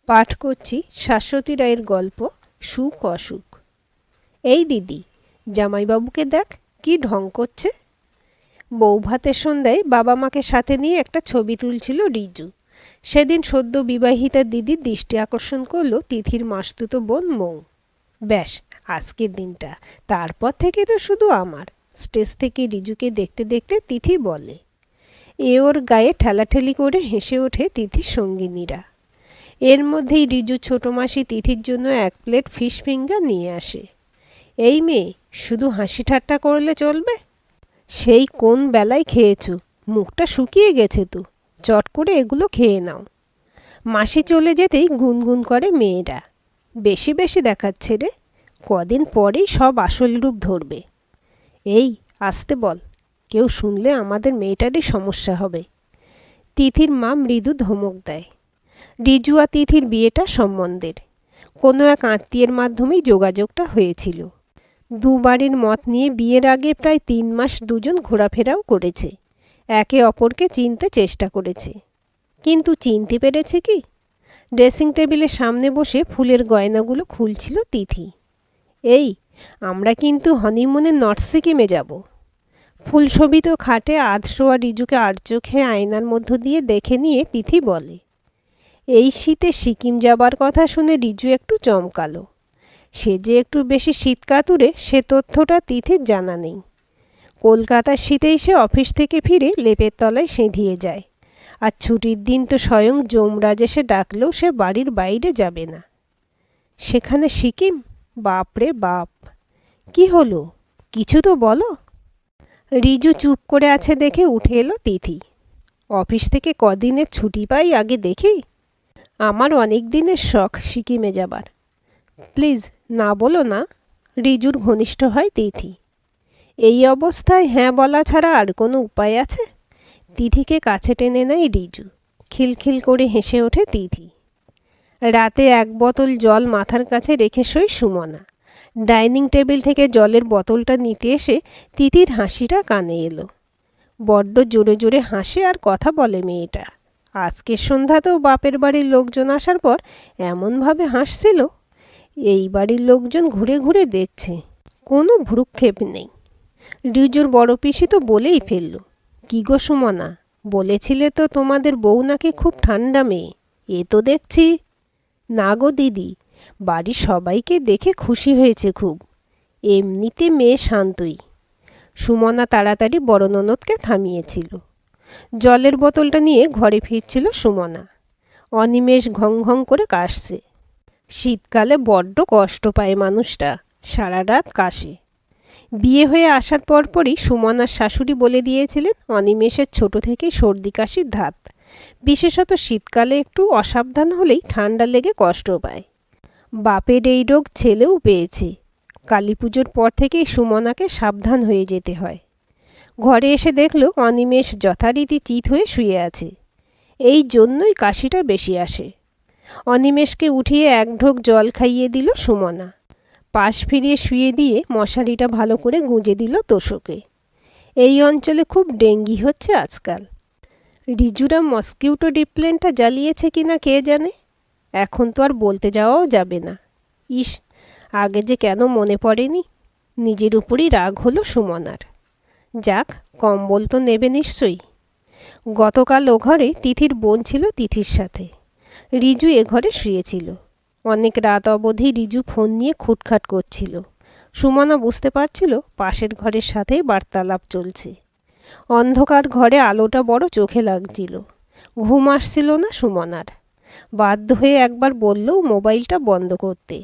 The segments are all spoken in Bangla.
পাঠ করছি শাশ্বতী রায়ের গল্প সুখ অসুখ। এই দিদি, জামাইবাবুকে দেখ কি ঢং করছে। বৌভাতের সন্ধ্যায় বাবা মাকে সাথে নিয়ে একটা ছবি তুলছিল রিজু। সেদিন সদ্য বিবাহিতা দিদির দৃষ্টি আকর্ষণ করলো তিথির মাসতুতো বোন মৌ। ব্যাস, আজকের দিনটা। তারপর থেকে তো শুধু আমার। স্টেজ থেকে রিজুকে দেখতে দেখতে তিথি বলে। ওর গায়ে ঠেলাঠেলি করে হেসে ওঠে তিথির সঙ্গিনীরা। এর মধ্যেই রিজু ছোটো মাসি তিথির জন্য 1 প্লেট ফিশ ফিঙ্গার নিয়ে আসে। এই মেয়ে, শুধু হাসি ঠাট্টা করলে চলবে? সেই কোন বেলায় খেয়েছো, মুখটা শুকিয়ে গেছে তো, চট করে এগুলো খেয়ে নাও। মাসি চলে যেতেই গুনগুন করে মেয়েরা। বেশি বেশি দেখাচ্ছে রে, কদিন পরেই সব আসল রূপ ধরবে। এই আসতে বল, কেউ শুনলে আমাদের মেয়েটারই সমস্যা হবে। তিথির মা মৃদু ধমক দেয়। রিজু আর তিথির বিয়েটা সম্বন্ধের কোনো এক আত্মীয়ের মাধ্যমেই যোগাযোগটা হয়েছিল। দুবারের মত নিয়ে বিয়ের আগে প্রায় 3 মাস দুজন ঘোরাফেরাও করেছে, একে অপরকে চিনতে চেষ্টা করেছে। কিন্তু চিনতে পেরেছে কি? ড্রেসিং টেবিলের সামনে বসে ফুলের গয়নাগুলো খুলছিল তিথি। এই, আমরা কিন্তু হনিমুনে নর্থ সিকিমে যাব। ফুলশোভিত খাটে আধশোয়া রিজুকে আর চোখে আয়নার মধ্য দিয়ে দেখে নিয়ে তিথি বলে। এই শীতে সিকিম যাবার কথা শুনে রিজু একটু চমকালো। সে যে একটু বেশি শীতকাতুরে সে তথ্যটা তিথির জানা নেই। কলকাতার শীতেই সে অফিস থেকে ফিরে লেপের তলায় সেঁধিয়ে যায়, আর ছুটির দিন তো স্বয়ং যমরাজ এসে ডাকলেও সে বাড়ির বাইরে যাবে না। সেখানে সিকিম? বাপরে বাপ! কি হলো, কিছু তো বলো। রিজু চুপ করে আছে দেখে উঠে এলো তিথি। অফিস থেকে কদিনের ছুটি পাই আগে দেখি। আমার অনেক দিনের শখ সিকিমে যাবার। প্লিজ না বলো না। রিজুর ঘনিষ্ঠ হয় তিথি। এই অবস্থায় হ্যাঁ বলা ছাড়া আর কোনো উপায় আছে? তিথিকে কাছে টেনে নেয় রিজু। খিলখিল করে হেসে ওঠে তিথি। রাতে 1 বোতল জল মাথার কাছে রেখে শোয় সুমনা। ডাইনিং টেবিল থেকে জলের বোতলটা নিতে এসে তিথির হাসিটা কানে এলো। বড্ড জোরে জোরে হাসে আর কথা বলে মেয়েটা। আজকের সন্ধ্যাতেও বাপের বাড়ির লোকজন আসার পর এমনভাবে হাসছিল। এই বাড়ির লোকজন ঘুরে ঘুরে দেখছে, কোনো ভ্রুক্ষেপ নেই। রিজুর বড় পিসি তো বলেই ফেলল, কি গো সুমনা, বলেছিলে তো তোমাদের বউ নাকি খুব ঠান্ডা মেয়ে। এ তো দেখছি। না গো দিদি, বাড়ির সবাইকে দেখে খুশি হয়েছে খুব। এমনিতে মেয়ে শান্তই। সুমনা তাড়াতাড়ি বড় ননদকে থামিয়েছিল। জলের বোতলটা নিয়ে ঘরে ফিরছিল সুমনা। অনিমেষ ঘং ঘং করে কাশছে। শীতকালে বড্ড কষ্ট পায় মানুষটা, সারা রাত কাশে। বিয়ে হয়ে আসার পরপরই সুমনার শাশুড়ি বলে দিয়েছিলেন অনিমেষের ছোট থেকেই সর্দি কাশির ধাত। বিশেষত শীতকালে একটু অসাবধান হলেই ঠান্ডা লেগে কষ্ট পায়। বাপের এই রোগ ছেলেও পেয়েছে। কালী পুজোর পর থেকেই সুমনাকে সাবধান হয়ে যেতে হয়। ঘরে এসে দেখল অনিমেষ যথারীতি চিত হয়ে শুয়ে আছে। এই জন্যই কাশিটা বেশি আসে। অনিমেষকে উঠিয়ে 1 ঢোক জল খাইয়ে দিল সুমনা। পাশ ফিরিয়ে শুয়ে দিয়ে মশারিটা ভালো করে গুঁজে দিল তোষকে। এই অঞ্চলে খুব ডেঙ্গি হচ্ছে আজকাল। রিজুরা মস্কিউটো রিপ্লেন্টটা জ্বালিয়েছে কিনা কে জানে। এখন তো আর বলতে যাওয়াও যাবে না। ইস, আগে যে কেন মনে পড়েনি। নিজের উপরই রাগ হলো সুমনার। যাক, কম্বল তো নেবে নিশ্চয়ই। গতকাল ও ঘরে তিথির বোন ছিল তিথির সাথে। রিজু এ ঘরে শুয়েছিল। অনেক রাত অবধি রিজু ফোন নিয়ে খুটখাট করছিল। সুমনা বুঝতে পারছিল পাশের ঘরের সাথেই বার্তালাপ চলছে। অন্ধকার ঘরে আলোটা বড় চোখে লাগছিল। ঘুম আসছিল না সুমনার। বাধ্য হয়ে একবার বললেও মোবাইলটা বন্ধ করতে।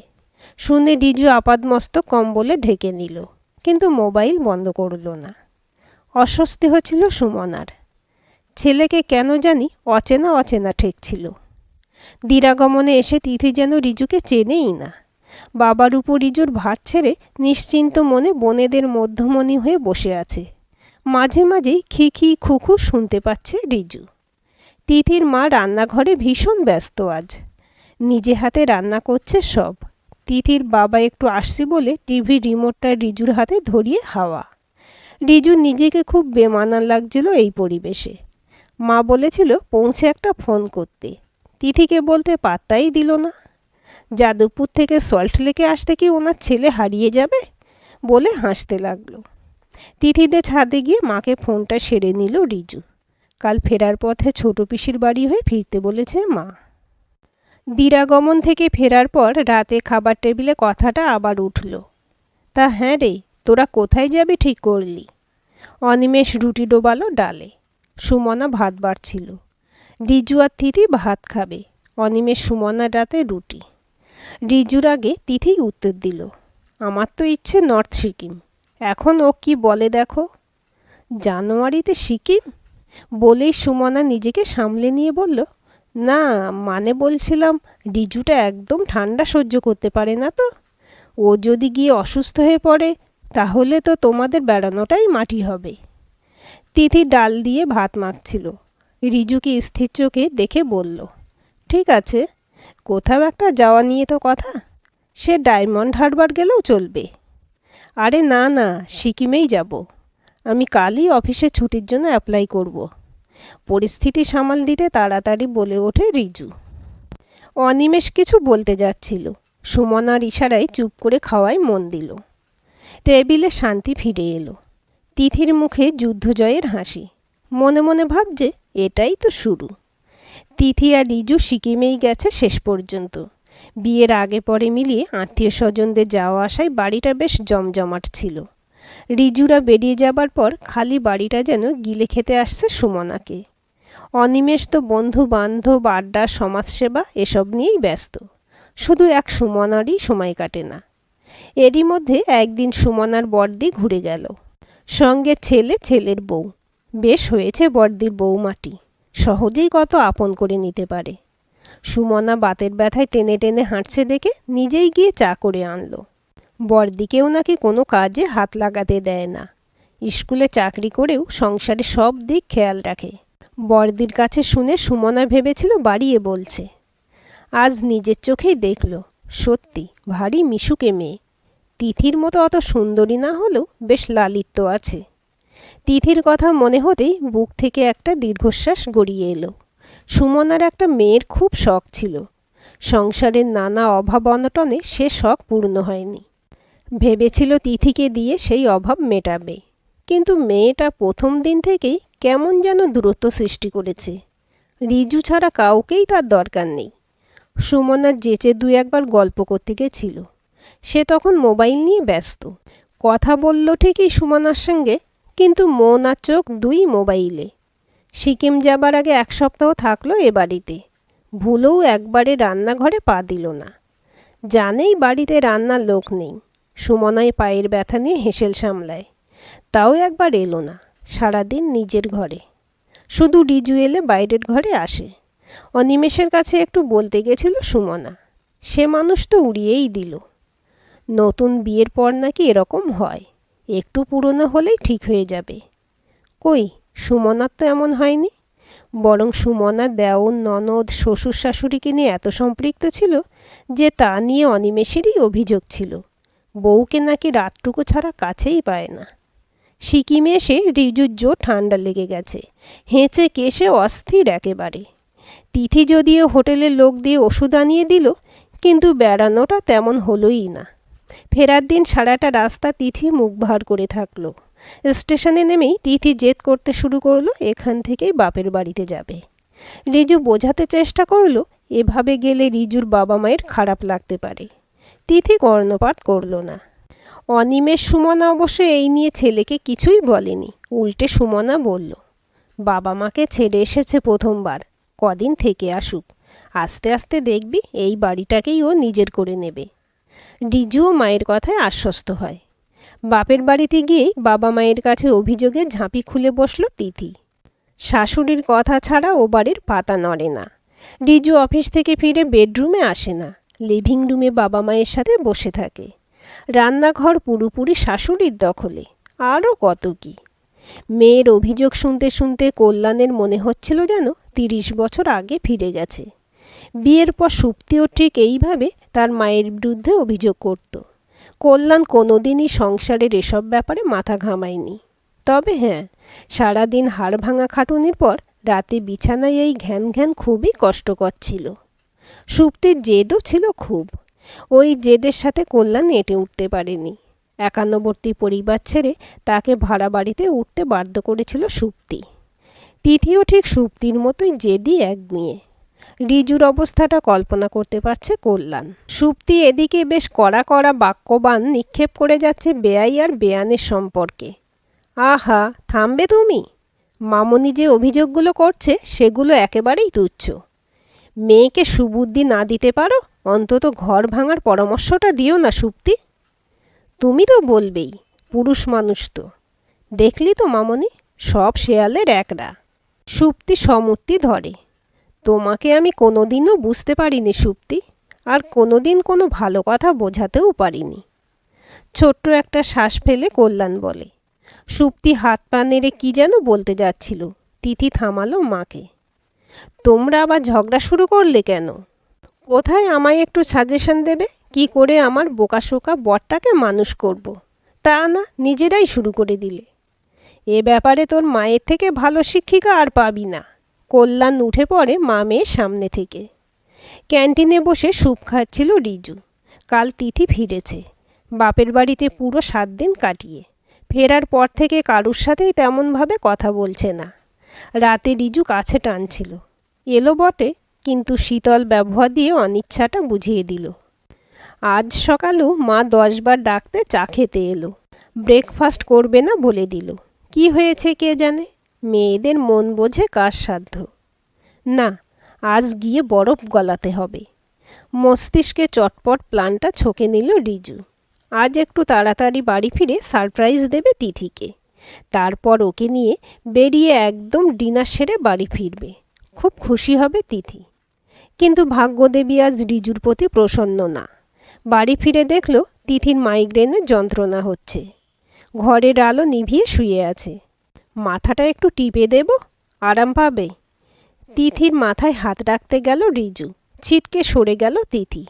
শুনে রিজু আপাদমস্তক কম্বলে ঢেকে নিল, কিন্তু মোবাইল বন্ধ করল না। অস্বস্তি হচ্ছিল সুমনার। ছেলেকে কেন জানি অচেনা অচেনা ঠেকছিল। দিরাগমনে এসে তিথি যেন রিজুকে চেনেই না। বাবার উপর রিজুর ভার ছেড়ে নিশ্চিন্ত মনে বোনেদের মধ্যমণি হয়ে বসে আছে। মাঝে মাঝেই খি খি খুখু শুনতে পাচ্ছে রিজু। তিথির মা রান্নাঘরে ভীষণ ব্যস্ত আজ। নিজে হাতে রান্না করছে সব। তিথির বাবা একটু আসছে বলে টিভি রিমোটটা রিজুর হাতে ধরিয়ে হাওয়া। রিজু নিজেকে খুব বেমানান লাগছিল এই পরিবেশে। মা বলেছিল পৌঁছে একটা ফোন করতে, তিথিকে বলতে পাত্তাই দিল না। যাদবপুর থেকে সল্ট লেকে আসতে কি ওনার ছেলে হারিয়ে যাবে বলে হাসতে লাগলো। তিথিদের ছাদে গিয়ে মাকে ফোনটা সেরে নিল রিজু। কাল ফেরার পথে ছোট পিসির বাড়ি হয়ে ফিরতে বলেছে মা। দিরাগমন থেকে ফেরার পর রাতে খাবার টেবিলে কথাটা আবার উঠল। তা হ্যাঁ রে, তোরা কোথায় যাবি ঠিক করলি? অনিমেষ রুটি ডোবালো ডালে। সুমনা ভাত বাড়ছিল। রিজু আর তিথি ভাত খাবে, অনিমেষ সুমনার রাতে রুটি। রিজুর আগে তিথি উত্তর দিল, আমার তো ইচ্ছে নর্থ সিকিম। এখন ও কি বলে দেখো। জানুয়ারিতে সিকিম বলেই সুমনা নিজেকে সামলে নিয়ে বলল, না মানে বলছিলাম রিজুটা একদম ঠান্ডা সহ্য করতে পারে না তো। ও যদি গিয়ে অসুস্থ হয়ে পড়ে তাহলে তো তোমাদের বেড়ানোটাই মাটি হবে। তিথি ডাল দিয়ে ভাত মাখছিল। রিজুকে স্থির চোখে দেখে বলল, ঠিক আছে, কোথাও একটা যাওয়া নিয়ে তো কথা। সে ডায়মন্ড হারবার গেলেও চলবে। আরে না না, সিকিমেই যাব। আমি কালই অফিসে ছুটির জন্য অ্যাপ্লাই করব। পরিস্থিতি সামাল দিতে তাড়াতাড়ি বলে ওঠে রিজু। অনিমেষ কিছু বলতে যাচ্ছিল, সুমনার ইশারায় চুপ করে খাওয়ায় মন দিল। টেবিলে শান্তি ফিরে এলো। তিথির মুখে যুদ্ধজয়ের হাসি। মনে মনে ভাবছে এটাই তো শুরু। তিথি আর রিজু সিকিমেই গেছে শেষ পর্যন্ত। বিয়ের আগে পরে মিলিয়ে আত্মীয় স্বজনদের যাওয়া আসায় বাড়িটা বেশ জমজমাট ছিল। রিজুরা বেরিয়ে যাবার পর খালি বাড়িটা যেন গিলে খেতে আসছে সুমনাকে। অনিমেষ তো বন্ধু বান্ধব, আড্ডা, সমাজসেবা এসব নিয়েই ব্যস্ত। শুধু এক সুমনারই সময় কাটে না। এরই মধ্যে একদিন সুমনার বড়দি ঘুরে গেল, সঙ্গে ছেলে, ছেলের বউ। বেশ হয়েছে বড়দির বউমাটি, সহজেই কত আপন করে নিতে পারে। সুমনা বাতের ব্যথায় টেনে টেনে হাঁটছে দেখে নিজেই গিয়ে চা করে আনলো। বড়দিকেও নাকি কোনো কাজে হাত লাগাতে দেয় না। স্কুলে চাকরি করেও সংসারে সব দিক খেয়াল রাখে। বড়দির কাছে শুনে সুমনা ভেবেছিল বাড়িয়ে বলছে। আজ নিজের চোখেই দেখল, সত্যি ভারী মিশুকে মেয়ে। তিথির মতো অত সুন্দরী না হলেও বেশ লালিত্য আছে। তিথির কথা মনে হতেই বুক থেকে একটা দীর্ঘশ্বাস গড়িয়ে এলো। সুমনার একটা মেয়ের খুব শখ ছিল। সংসারের নানা অভাব অনটনে সে শখ পূর্ণ হয়নি। ভেবেছিল তিথিকে দিয়ে সেই অভাব মেটাবে, কিন্তু মেয়েটা প্রথম দিন থেকেই কেমন যেন দূরত্ব সৃষ্টি করেছে। রিজু ছাড়া কাউকেই তার দরকার নেই। সুমনার যেচে দু একবার গল্প করতে গেছিল। সে তখন মোবাইল নিয়ে ব্যস্ত। কথা বলল ঠিকই সুমনার সঙ্গে, কিন্তু মন আর চোখ দুই মোবাইলে। সিকিম যাবার আগে এক সপ্তাহ থাকলো এ বাড়িতে। ভুলেও একবারে রান্নাঘরে পা দিল না। জানেই বাড়িতে রান্নার লোক নেই। সুমনায় পায়ের ব্যথা নিয়ে হেসেল সামলায়। তাও একবার এলো না। সারাদিন নিজের ঘরে। শুধু রিজু এলে বাইরের ঘরে আসে। অনিমেষের কাছে একটু বলতে গেছিল সুমনা। সে মানুষ তো উড়িয়েই দিল। নতুন বিয়ের পর নাকি এরকম হয়, একটু পুরনো হলেই ঠিক হয়ে যাবে। কই, সুমনার তো এমন হয়নি। বরং সুমনা দেওর, ননদ, শ্বশুর শাশুড়িকে নিয়ে এত সম্পৃক্ত ছিল যে তা নিয়ে অনিমেষেরই অভিযোগ ছিল। বউকে নাকি রাতটুকু ছাড়া কাছেই পায় না। সিকিমে এসে রিজুর জোর ঠান্ডা লেগে গেছে। হেঁচে কেশে অস্থির একেবারে। তিথি যদিও হোটেলের লোক দিয়ে ওষুধ আনিয়ে দিল, কিন্তু বেড়ানোটা তেমন হলোই না। ফেরার দিন সারাটা রাস্তা তিথি মুখ ভার করে থাকলো। স্টেশনে নেমেই তিথি জেদ করতে শুরু করলো এখান থেকেই বাপের বাড়িতে যাবে। রিজু বোঝাতে চেষ্টা করলো এভাবে গেলে রিজুর বাবা মায়ের খারাপ লাগতে পারে। তিথি কর্ণপাত করল না। অনিমেষ সুমনা অবশ্য এই নিয়ে ছেলেকে কিছুই বলেনি। উল্টে সুমনা বলল, বাবা মাকে ছেড়ে এসেছে প্রথমবার, কদিন থেকে আসুক। আস্তে আস্তে দেখবি এই বাড়িটাকেই ও নিজের করে নেবে। রিজুও মায়ের কথায় আশ্বস্ত হয়। বাপের বাড়িতে গিয়েই বাবা মায়ের কাছে অভিযোগে ঝাঁপি খুলে বসল তিথি। শাশুড়ির কথা ছাড়া ও বাড়ির পাতা নড়ে না। রিজু অফিস থেকে ফিরে বেডরুমে আসে না, লিভিং রুমে বাবা মায়ের সাথে বসে থাকে। রান্নাঘর পুরোপুরি শাশুড়ির দখলে। আরও কত কি। মেয়ের অভিযোগ শুনতে শুনতে কল্যাণের মনে হচ্ছিল যেন 30 বছর আগে ফিরে গেছে। বিয়ের পর সুপ্তিও ঠিক এইভাবে তার মায়ের বিরুদ্ধে অভিযোগ করত। কল্যাণ কোনোদিনই সংসারের এসব ব্যাপারে মাথা ঘামায়নি। তবে হ্যাঁ, সারাদিন হাড় ভাঙা খাটুনির পর রাতে বিছানায় এই ঘ্যান ঘ্যান খুবই কষ্টকর ছিল। সুপ্তির জেদও ছিল খুব। ওই জেদের সাথে কল্যাণ এঁটে উঠতে পারেনি। একান্নবর্তী পরিবার ছেড়ে তাকে ভাড়া বাড়িতে উঠতে বাধ্য করেছিল সুপ্তি। তিথিও ঠিক সুপ্তির মতোই জেদি একগুঁয়ে। রিজুর অবস্থাটা কল্পনা করতে পারছে কল্যাণ। সুপ্তি এদিকে বেশ কড়া কড়া বাক্যবাণ নিক্ষেপ করে যাচ্ছে বেয়াই আর বেয়ানের সম্পর্কে। আহা, থামবে তুমি? মামনি যে অভিযোগগুলো করছে সেগুলো একেবারেই তুচ্ছ। মেয়েকে সুবুদ্ধি না দিতে পারো, অন্তত ঘর ভাঙার পরামর্শটা দিও না সুপ্তি। তুমি তো বলবেই, পুরুষ মানুষ তো। দেখলি তো মামনি, সব শেয়ালের একরা। সুপ্তি সমূর্তি ধরে। তোমাকে আমি কোনোদিনও বুঝতে পারিনি সুপ্তি, আর কোনোদিন কোনো ভালো কথা বোঝাতেও পারিনি। ছোট্ট একটা শ্বাস ফেলে কল্যাণ বলে। সুপ্তি হাত পা নেড়ে কী যেন বলতে যাচ্ছিল। তিথি থামালো মাকে। তোমরা আবার ঝগড়া শুরু করলে কেন? কোথায় আমায় একটু সাজেশন দেবে কি করে আমার বোকাশোকা বরটাকে মানুষ করব। তা না, নিজেরাই শুরু করে দিলে। এ ব্যাপারে তোর মায়ের থেকে ভালো শিক্ষিকা আর পাবি না। কল্যাণ উঠে পড়ে মা মেয়ের সামনে থেকে। ক্যান্টিনে বসে স্যুপ খাচ্ছিল রিজু। কাল তিথি ফিরেছে বাপের বাড়িতে পুরো 7 দিন কাটিয়ে। ফেরার পর থেকে কারুর সাথেই তেমনভাবে কথা বলছে না। রাতে রিজু কাছে টানছিল। এলো বটে, কিন্তু শীতল ব্যবহার দিয়ে অনিচ্ছাটা বুঝিয়ে দিল। আজ সকালেও মা 10 বার ডাকতে চা খেতে এলো। ব্রেকফাস্ট করবে না বলে দিল। কি হয়েছে কে জানে, মেয়েদের মন বোঝে কার সাধ্য। না, আজ গিয়ে বরফ গলাতে হবে। মস্তিষ্কে চটপট প্ল্যানটা ছকে নিল রিজু। আজ একটু তাড়াতাড়ি বাড়ি ফিরে সারপ্রাইজ দেবে তিথিকে। তারপর ওকে নিয়ে বেরিয়ে একদম ডিনার সেরে বাড়ি ফিরবে। খুব খুশি হবে তিথি। কিন্তু ভাগ্যদেবী আজ রিজুর প্রতি প্রসন্ন না। বাড়ি ফিরে দেখল তিথির মাইগ্রেনের যন্ত্রণা হচ্ছে। ঘরের আলো নিভিয়ে শুয়ে আছে। মাথাটা একটু টিপে দেব, আরাম পাবে। তিথির মাথায় হাত রাখতে গেল রিজু। ছিটকে সরে গেল তিথি।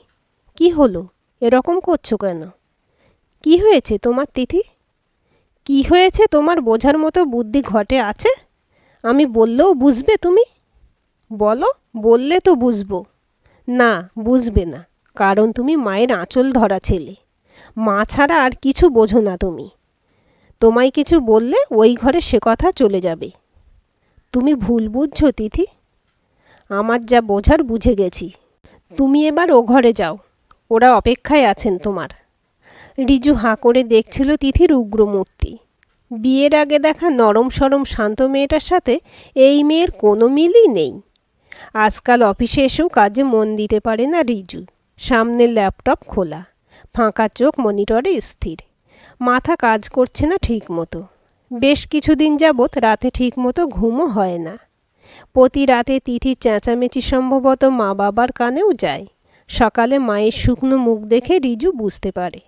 কি হলো, এরকম করছো কেন? কি হয়েছে তোমার তিথি? কি হয়েছে তোমার বোঝার মতো বুদ্ধি ঘটে আছে? আমি বললেও বুঝবে তুমি? বলো, বললে তো বুঝবো। না, বুঝবে না, কারণ তুমি মায়ের আঁচল ধরা ছেলে। মা ছাড়া আর কিছু বোঝো না তুমি। তোমায় কিছু বললে ওই ঘরে সে কথা চলে যাবে। তুমি ভুল বুঝছো তিথি। আমার যা বোঝার বুঝে গেছি। তুমি এবার ও ঘরে যাও, ওরা অপেক্ষায় আছেন তোমার। রিজু হাঁ করে দেখছিল তিথির উগ্রমূর্তি। বিয়ের আগে দেখা নরম সরম শান্ত মেয়েটার সাথে এই মেয়ের কোনো মিলই নেই। আজকাল অফিসে এসেও কাজে মন দিতে পারে না রিজু। সামনে ল্যাপটপ খোলা, ফাঁকা চোখ মনিটরে স্থির। মাথা কাজ করছে না ঠিক মতো। বেশ কিছুদিন যাবৎ রাতে ঠিক মতো ঘুমও হয় না। প্রতি রাতে তিথির চেঁচামেচি সম্ভবত মা বাবার কানেও যায়। সকালে মায়ের শুকনো মুখ দেখে রিজু বুঝতে পারে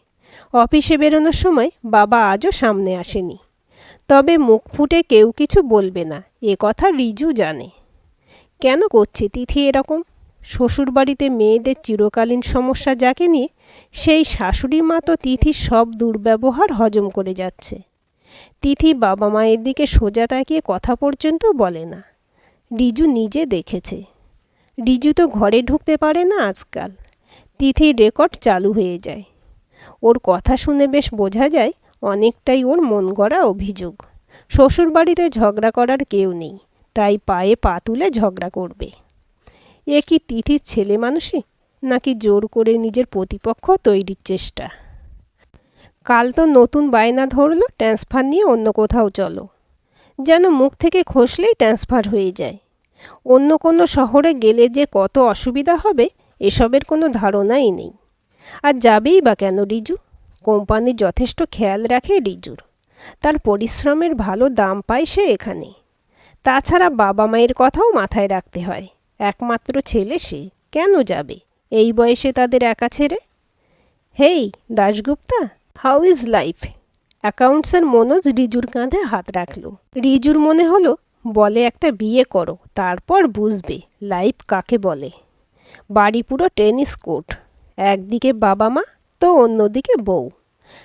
অফিসে বেরোনোর সময় বাবা আজও সামনে আসেনি। তবে মুখ ফুটে কেউ কিছু বলবে না, এ কথা রিজু জানে। কেন করছে তিথি এরকম? শ্বশুরবাড়িতে মেয়েদের চিরকালীন সমস্যা যাকে নিয়ে, সেই শাশুড়ি মা তো তিথির সব দুর্ব্যবহার হজম করে যাচ্ছে। তিথি বাবা মায়ের দিকে সোজা তাকিয়ে কথা পর্যন্ত বলে না। রিজু নিজে দেখেছে। রিজু তো ঘরে ঢুকতে পারে না আজকাল। তিথির রেকর্ড চালু হয়ে যায়। ওর কথা শুনে বেশ বোঝা যায় অনেকটাই ওর মন গড়া অভিযোগ। শ্বশুরবাড়িতে ঝগড়া করার কেউ নেই, তাই পায়ে পা তুলে ঝগড়া করবে। এ কি তিথির ছেলে মানুষই, নাকি জোর করে নিজের প্রতিপক্ষ তৈরির চেষ্টা? কাল তো নতুন বায়না ধরলো ট্রান্সফার নিয়ে অন্য কোথাও চলো। যেন মুখ থেকে খসলেই ট্রান্সফার হয়ে যায়। অন্য কোনো শহরে গেলে যে কত অসুবিধা হবে এসবের কোনো ধারণাই নেই। আর যাবেই বা কেন রিজু? কোম্পানি যথেষ্ট খেয়াল রাখে রিজুর। তার পরিশ্রমের ভালো দাম পায় সে এখানে। তাছাড়া বাবা মায়ের কথাও মাথায় রাখতে হয়। একমাত্র ছেলে সে, কেন যাবে এই বয়সে তাদের একা ছেড়ে? Hey Dasgupta, how is life? অ্যাকাউন্টসের মনোজ রিজুর কাঁধে হাত রাখল। রিজুর মনে হলো বলে একটা বিয়ে করো, তারপর বুঝবে লাইফ কাকে বলে। বাড়ি পুরো টেনিস কোর্ট, একদিকে বাবা মা তো অন্যদিকে বউ।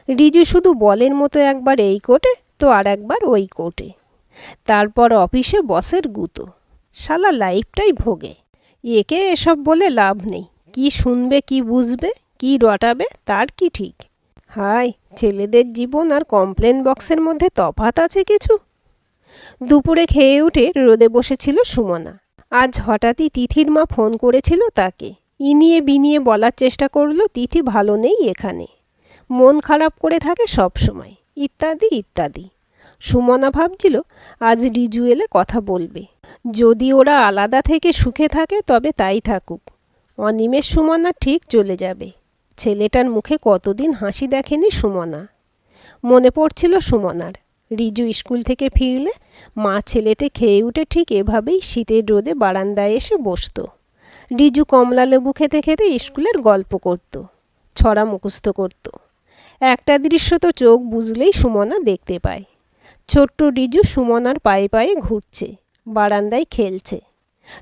রিজু শুধু বলের মতো একবার এই কোর্টে তো আর একবার ওই কোর্টে। তারপর অফিসে বসের গুঁতো। শালা লাইফটাই ভোগে। একে এসব বলে লাভ নেই। কি শুনবে, কি বুঝবে, কি রটাবে তার কি ঠিক। হায়, ছেলেদের জীবন আর কমপ্লেন বক্সের মধ্যে তফাৎ আছে কিছু। দুপুরে খেয়ে উঠে রোদে বসেছিল সুমনা। আজ হঠাৎই তিথির মা ফোন করেছিল তাকে। ইনিয়ে বিনিয়ে বলার চেষ্টা করলো তিথি ভালো নেই এখানে, মন খারাপ করে থাকে সব সময়, ইত্যাদি ইত্যাদি। সুমনা ভাবছিল আজ রিজু এলে কথা বলবে। যদি ওরা আলাদা থেকে সুখে থাকে তবে তাই থাকুক। অনিমেষ সুমনা ঠিক চলে যাবে। ছেলেটার মুখে কতদিন হাসি দেখেনি সুমনা। মনে পড়ছিল সুমনার। রিজু স্কুল থেকে ফিরলে মা ছেলেতে খেয়ে উঠে ঠিক এভাবেই শীতের রোদে বারান্দায় এসে বসত। রিজু কমলা লেবু খেতে খেতে স্কুলের গল্প করত, ছড়া মুখস্থ করত। একটা দৃশ্য তো চোখ বুঝলেই সুমনা দেখতে পায়। ছোট্ট রিজু সুমনার পায়ে পায়ে ঘুরছে, বারান্দায় খেলছে।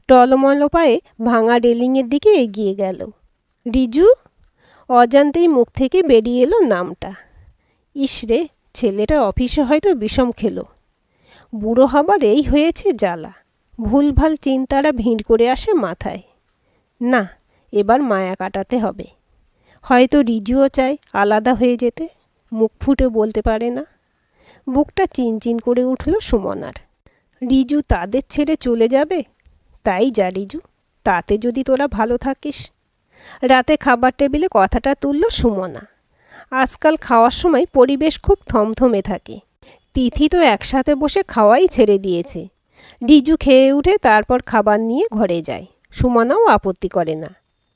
টলমল পায়ে ভাঙা রেলিংয়ের দিকে এগিয়ে গেল। রিজু! অজান্তেই মুখ থেকে বেরিয়ে এলো নামটা। ইসরে, ছেলেটা অফিসে হয়তো বিষম খেলো। বুড়ো হবার এই হয়েছে জ্বালা। ভুলভাল চিন্তারা ভিড় করে আসে মাথায়। না, এবার মায়া কাটাতে হবে। হয়তো রিজুও চায় আলাদা হয়ে যেতে, মুখ ফুটে বলতে পারে না। বুকটা চিনচিন করে উঠল সুমনার। রিজু তাদের ছেড়ে চলে যাবে? তাই যা রিজু, তাতে যদি তোরা ভালো থাকিস। রাতে খাবার টেবিলে কথাটা তুলল সুমনা। আজকাল খাওয়ার সময় পরিবেশ খুব থমথমে থাকে। তিথি তো একসাথে বসে খাওয়াই ছেড়ে দিয়েছে। রিজু খেয়ে উঠে তারপর খাবার নিয়ে ঘরে যায়। সুমনাও আপত্তি করে না।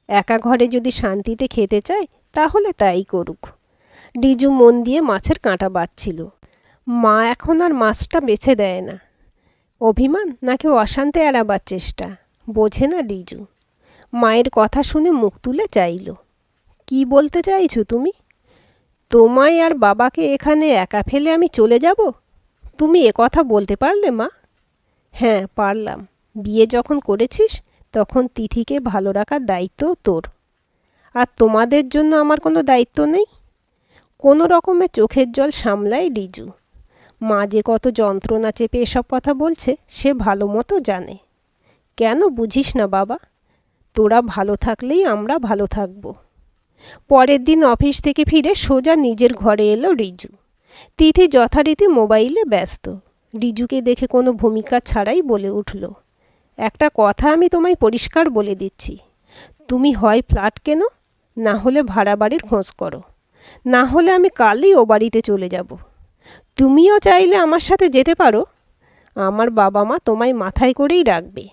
একা ঘরে যদি শান্তিতে খেতে চায় তাহলে তাই করুক। রিজু মন দিয়ে মাছের কাঁটা বাছছিল। মা এখন আর মাছটা বেছে দেয় না। অভিমান নাকি অশান্তি এড়াবার চেষ্টা, বোঝে না রিজু। মায়ের কথা শুনে মুখ তুলে চাইল। কি বলতে চাইছো তুমি? তোমায় আর বাবাকে এখানে একা ফেলে আমি চলে যাব? তুমি কথা বলতে পারলে মা? হ্যাঁ, পারলাম। বিয়ে যখন করেছিস তখন তিথিকে ভালো রাখার দায়িত্ব তোর। আর তোমাদের জন্য আমার কোনো দায়িত্ব নেই? কোনো রকমে চোখের জল সামলায় রিজু। মা যে কত যন্ত্রণা চেপে এসব কথা বলছে সে ভালো মতো জানে। কেন বুঝিস না বাবা? তোরা ভালো থাকলেই আমরা ভালো থাকব। পরের দিন অফিস থেকে ফিরে সোজা নিজের ঘরে এলো রিজু। তিথি যথারীতি মোবাইলে ব্যস্ত। রিজুকে দেখে কোনো ভূমিকা ছাড়াই বলে উঠল, একটা কথা আমি তোমায় পরিষ্কার বলে দিচ্ছি। তুমি হয় ফ্ল্যাট কেনো, না হলে ভাড়া বাড়ির খোঁজ করো, না হলে আমি কালই ও বাড়িতে চলে যাব। তুমিও চাইলে আমার সাথে যেতে পারো। আমার বাবা মা তোমায় মাথায় করেই রাখবে।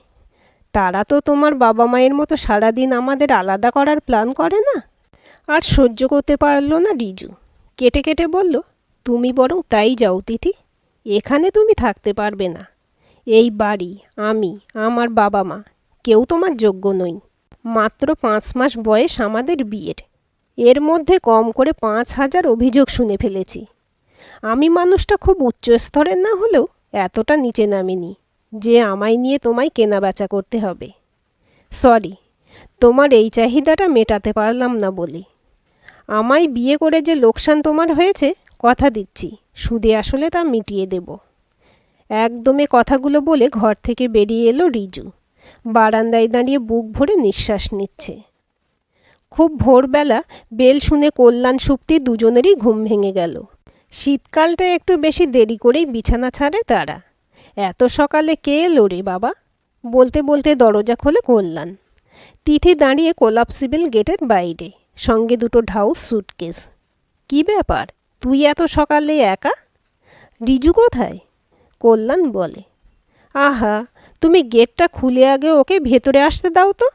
তারা তো তোমার বাবা মায়ের মতো সারাদিন আমাদের আলাদা করার প্ল্যান করে না। আর সহ্য করতে পারল না রিজু। কেটে কেটে বলল, তুমি বরং তাই যাও তিথি। এখানে তুমি থাকতে পারবে না। এই বাড়ি, আমি, আমার বাবা মা কেউ তোমার যোগ্য নই। মাত্র 5 মাস বয়স আমাদের বিয়ের। এর মধ্যে কম করে 5,000 অভিযোগ শুনে ফেলেছি। আমি মানুষটা খুব উচ্চ স্তরের না হলেও এতটা নিচে নামিনি যে আমায় নিয়ে তোমায় কেনাবেচা করতে হবে। সরি, তোমার এই চাহিদাটা মেটাতে পারলাম না বলি। আমায় বিয়ে করে যে লোকসান তোমার হয়েছে, কথা দিচ্ছি সুদে আসলে তা মিটিয়ে দেব। একদমে কথাগুলো বলে ঘর থেকে বেরিয়ে এলো রিজু। বারান্দায় দাঁড়িয়ে বুক ভরে নিঃশ্বাস নিচ্ছে। খুব ভোরবেলা বেল শুনে কল্যাণ সুপ্তি দুজনেরই ঘুম ভেঙে গেল। শীতকালটা একটু বেশি দেরি করেই বিছানা ছাড়ে তারা। এত সকালে কে এলো রে বাবা? বলতে বলতে দরজা খোলে কল্যাণ। তিথি দাঁড়িয়ে কোলাপসিবল গেটের বাইরে, সঙ্গে দুটো ঢাউস সুটকেস। কি ব্যাপার, তুই এত সকালে একা? রিজু কোথায়? কল্যাণ বলে। আহা, তুমি গেটটা খুলে আগে ওকে ভেতরে আসতে দাও তো।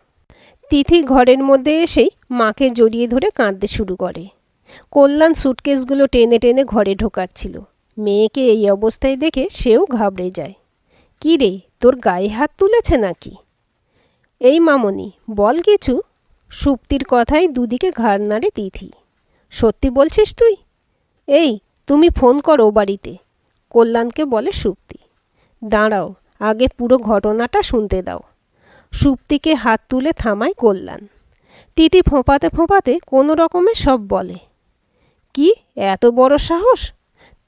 তিথি ঘরের মধ্যে এসেই মাকে জড়িয়ে ধরে কাঁদতে শুরু করে। কল্যাণ সুটকেসগুলো টেনে টেনে ঘরে ঢোকাচ্ছিল। মেয়েকে এই অবস্থায় দেখে সেও ঘাবড়ে যায়। কি রে, তোর গায়ে হাত তুলেছে নাকি? এই মামনি, বল কিছু। সুপ্তির কথায় দুদিকে ঘাড় নাড়ে তিথি। সত্যি বলছিস তুই? এই, তুমি ফোন করো বাড়িতে, কল্যাণকে বলে সুপ্তি। দাঁড়াও, আগে পুরো ঘটনাটা শুনতে দাও। সুপ্তিকে হাত তুলে থামায় কল্যাণ। তিথি ফোঁপাতে ফোঁপাতে কোনো রকমে সব বলে। কি এত বড় সাহস?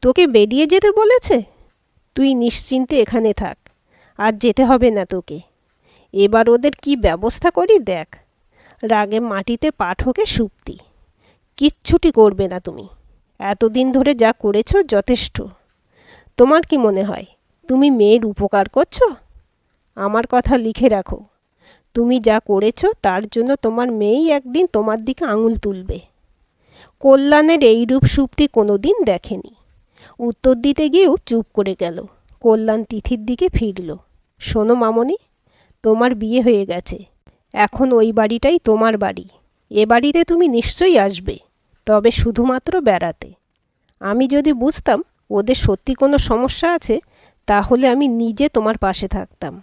তোকে বেরিয়ে যেতে বলেছে? তুই নিশ্চিন্তে এখানে থাক, আর যেতে হবে না তোকে। এবার ওদের কি ব্যবস্থা করি দেখ। রাগে মাটিতে পা ঠোকে সুপ্তি। কিচ্ছুটি করবে না তুমি। এতদিন ধরে যা করেছো যথেষ্ট। তোমার কি মনে হয় তুমি মেয়ের উপকার করছো? আমার কথা লিখে রাখো। তুমি যা করেছো তার জন্য তোমার মেয়েই একদিন তোমার দিকে আঙুল তুলবে। কল্যাণের এইরূপ সুপ্তি কোনো দিন দেখেনি। উত্তর দিতে গিয়েও চুপ করে গেল। কল্যাণ তিথির দিকে ফিরল। শোনো মামনি, তোমার বিয়ে হয়ে গেছে। এখন ওই বাড়িটাই তোমার বাড়ি। এ বাড়িতে তুমি নিশ্চয়ই আসবে, তবে শুধুমাত্র বেড়াতে। আমি যদি বুঝতাম ওদের সত্যি কোনো সমস্যা আছে, তাহলে আমি নিজে তোমার পাশে থাকতাম।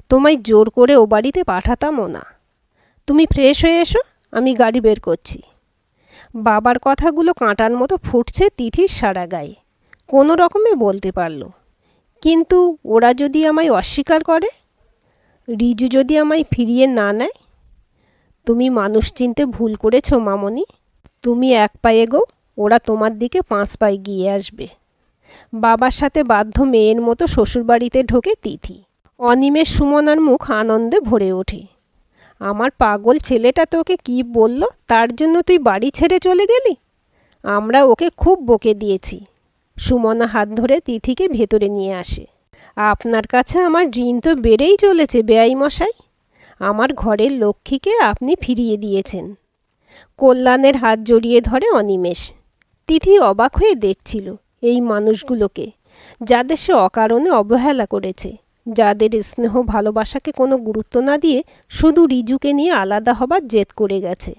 তোমায় জোর করে ও বাড়িতে পাঠাতামও না। তুমি ফ্রেশ হয়ে এসো, আমি গাড়ি বের করছি। বাবার কথাগুলো কাঁটার মতো ফুটছে তিথির সারা গায়ে। কোনো রকমে বলতে পারল, কিন্তু ওরা যদি আমায় অস্বীকার করে, রিজু যদি আমায় ফিরিয়ে না নেয়? তুমি মানুষ চিনতে ভুল করেছো মামনি। তুমি এক পা এগো, ওরা তোমার দিকে 5 পা এগিয়ে আসবে। বাবার সাথে বাধ্য মেয়ের মতো শ্বশুরবাড়িতে ঢোকে তিথি। অনিমেষ সুমনার মুখ আনন্দে ভরে ওঠে। আমার পাগল ছেলেটা তোকে কি বলল তার জন্য তুই বাড়ি ছেড়ে চলে গেলি? আমরা ওকে খুব বকে দিয়েছি। সুমনা হাত ধরে তিথিকে ভেতরে নিয়ে আসে। আপনার কাছে আমার ঋণ তো বেড়েই চলেছে বেয়াই মশাই। আমার ঘরের লক্ষ্মীকে আপনি ফিরিয়ে দিয়েছেন। কল্যাণের হাত জড়িয়ে ধরে অনিমেষ। তিথি অবাক হয়ে দেখছিল এই মানুষগুলোকে, যাদের সে অকারণে অবহেলা করেছে, যাদের স্নেহ ভালোবাসাকে কোনো গুরুত্ব না দিয়ে শুধু রিজুকে নিয়ে আলাদা হবার জেদ করে গেছে।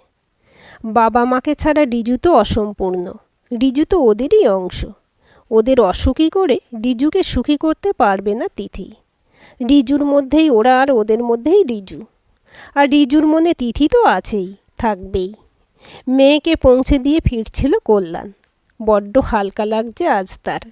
বাবা মাকে ছাড়া রিজু তো অসম্পূর্ণ। রিজু তো ওদেরই অংশ। ওদের অসুখী করে রিজুকে সুখী করতে পারবে না তিথি। রিজুর মধ্যেই ওরা, আর ওদের মধ্যেই রিজু। আর রিজুর মনে তিথি তো আছেই, থাকবেই। মেয়েকে পৌঁছে দিয়ে ফিরছিল কল্যাণ। বড্ড হালকা লাগছে আজ তার।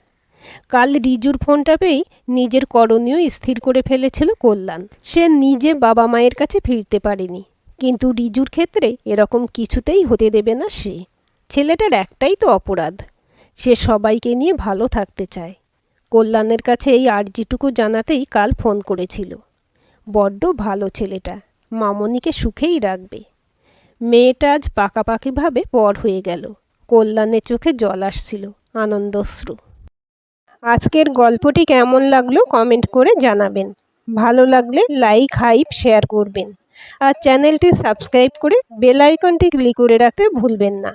কাল রিজুর ফোনটা পেয়েই নিজের করণীয় স্থির করে ফেলেছিল কল্যাণ। সে নিজে বাবা মায়ের কাছে ফিরতে পারেনি, কিন্তু রিজুর ক্ষেত্রে এরকম কিছুতেই হতে দেবে না সে। ছেলেটার একটাই তো অপরাধ, সে সবাইকে নিয়ে ভালো থাকতে চায়। কল্যাণের কাছে এই আর্জিটুকু জানাতেই কাল ফোন করেছিল। বড্ড ভালো ছেলেটা, মামনিকে সুখেই রাখবে। মেয়েটা আজ পাকাপাকিভাবে পর হয়ে গেল। কল্যাণের চোখে জল আসছিল, আনন্দশ্রু। আজকের গল্পটি কেমন লাগলো কমেন্ট করে জানাবেন। ভালো লাগলে লাইক, হাইপ, শেয়ার করবেন। আর চ্যানেলটি সাবস্ক্রাইব করে বেল আইকনটি ক্লিক করে রাখতে ভুলবেন না।